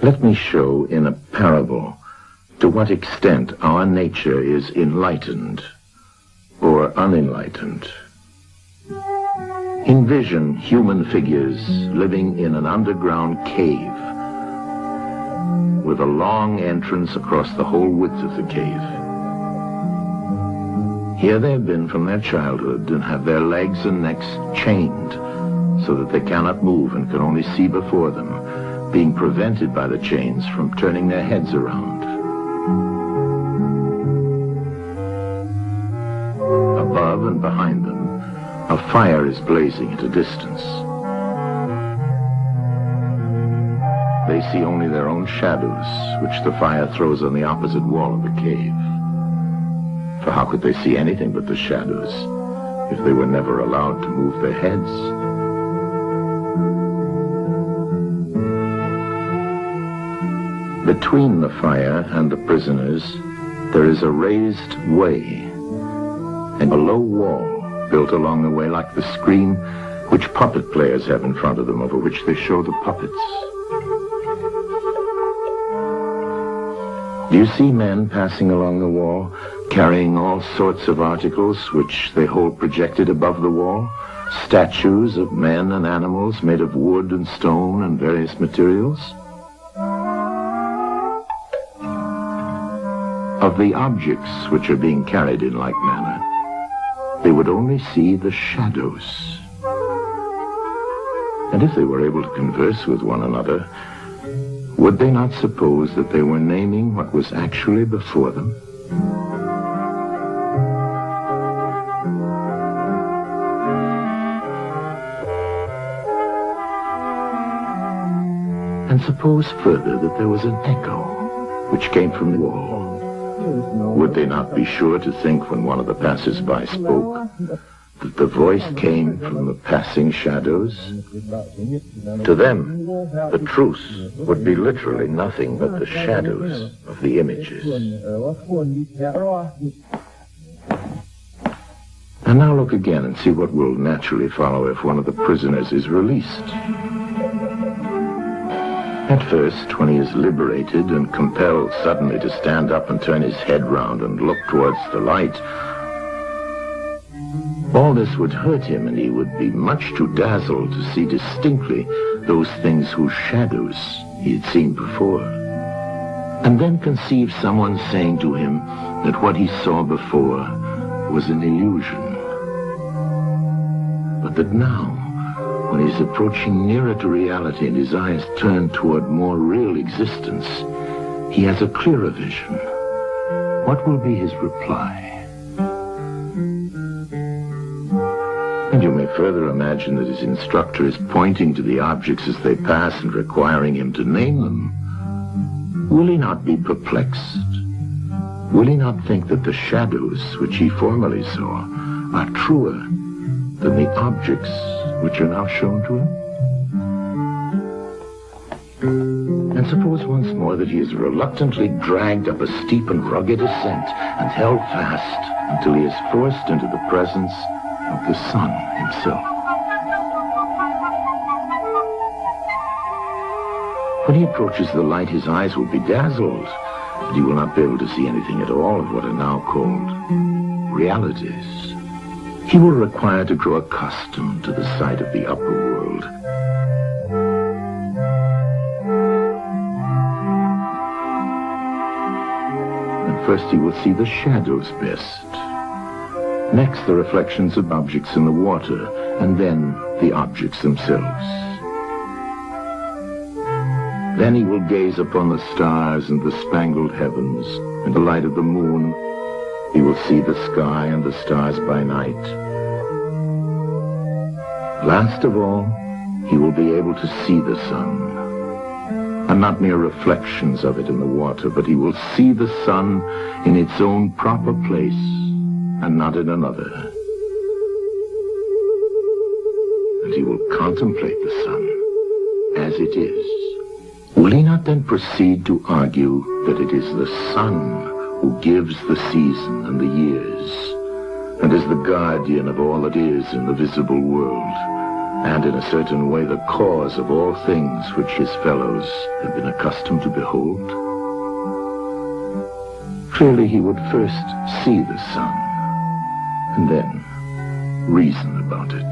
Let me show in a parable to what extent our nature is enlightened or unenlightened. Envision human figures living in an underground cave with a long entrance across the whole width of the cave. Here they have been from their childhood and have their legs and necks chained so that they cannot move and can only see before them, being prevented by the chains from turning their heads around. Above and behind them, a fire is blazing at a distance. They see only their own shadows, which the fire throws on the opposite wall of the cave. For how could they see anything but the shadows if they were never allowed to move their heads? Between the fire and the prisoners, there is a raised way and a low wall built along the way like the screen which puppet players have in front of them, over which they show the puppets. Do you see men passing along the wall, carrying all sorts of articles which they hold projected above the wall? Statues of men and animals made of wood and stone and various materials? Of the objects which are being carried in like manner, they would only see the shadows. And if they were able to converse with one another, would they not suppose that they were naming what was actually before them? And suppose further that there was an echo which came from the wall. Would they not be sure to think, when one of the passers-by spoke, that the voice came from the passing shadows? To them, the truth would be literally nothing but the shadows of the images. And now look again and see what will naturally follow if one of the prisoners is released. At first, when he is liberated and compelled suddenly to stand up and turn his head round and look towards the light, all this would hurt him, and he would be much too dazzled to see distinctly those things whose shadows he had seen before. And then conceive someone saying to him that what he saw before was an illusion, but that now, when he's approaching nearer to reality and his eyes turn toward more real existence, he has a clearer vision. What will be his reply? And you may further imagine that his instructor is pointing to the objects as they pass and requiring him to name them. Will he not be perplexed? Will he not think that the shadows which he formerly saw are truer than the objects which are now shown to him? And suppose once more that he is reluctantly dragged up a steep and rugged ascent and held fast until he is forced into the presence of the sun himself. When he approaches the light, his eyes will be dazzled, and he will not be able to see anything at all of what are now called realities. He will require to grow accustomed to the sight of the upper world. And first he will see the shadows best. Next, the reflections of objects in the water, and then the objects themselves. Then he will gaze upon the stars and the spangled heavens, and the light of the moon. He will see the sky and the stars by night. Last of all, he will be able to see the sun, and not mere reflections of it in the water, but he will see the sun in its own proper place, and not in another. And he will contemplate the sun as it is. Will he not then proceed to argue that it is the sun who gives the season and the years, and is the guardian of all that is in the visible world, and in a certain way the cause of all things which his fellows had been accustomed to behold. Clearly he would first see the sun, and then reason about it.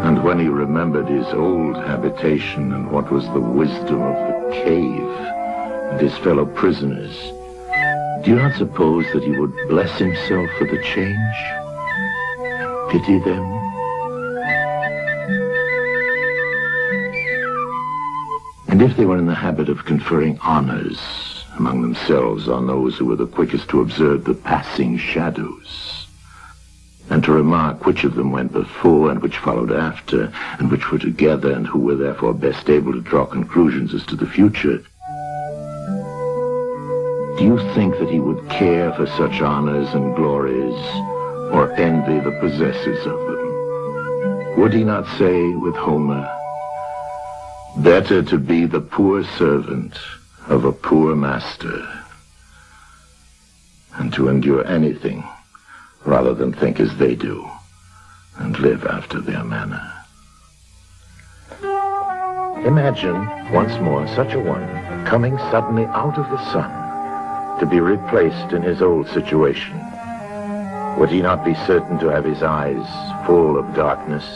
And when he remembered his old habitation and what was the wisdom of the cave and his fellow prisoners, do you not suppose that he would bless himself for the change? Pity them? And if they were in the habit of conferring honors among themselves on those who were the quickest to observe the passing shadows, and to remark which of them went before and which followed after, and which were together, and who were therefore best able to draw conclusions as to the future, do you think that he would care for such honors and glories, or envy the possessors of them? Would he not say with Homer, "Better to be the poor servant of a poor master, and to endure anything rather than think as they do, and live after their manner"? Imagine once more such a one coming suddenly out of the sun to be replaced in his old situation. Would he not be certain to have his eyes full of darkness?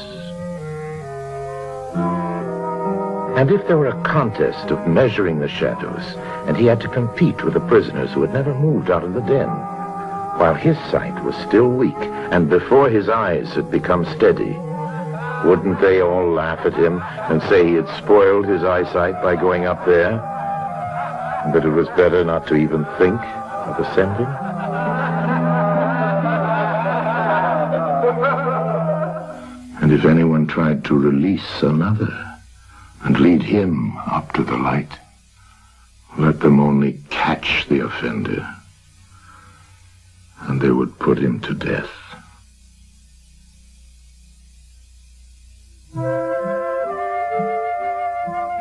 And if there were a contest of measuring the shadows, and he had to compete with the prisoners who had never moved out of the den, while his sight was still weak, and before his eyes had become steady, wouldn't they all laugh at him and say he had spoiled his eyesight by going up there, and that it was better not to even think of ascending? And if anyone tried to release another and lead him up to the light, let them only catch the offender, and they would put him to death.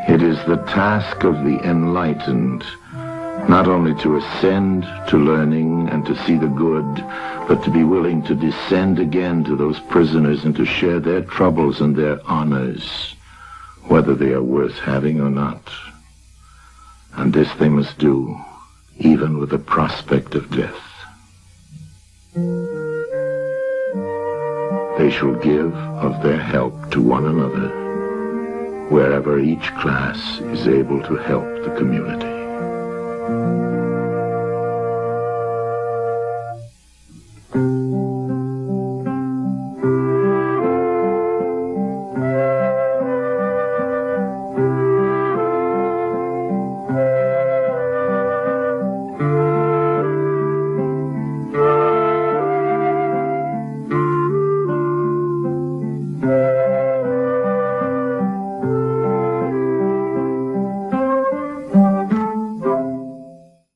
It is the task of the enlightened not only to ascend to learning and to see the good, but to be willing to descend again to those prisoners and to share their troubles and their honors, whether they are worth having or not. And this they must do, even with the prospect of death. They shall give of their help to one another, wherever each class is able to help the community.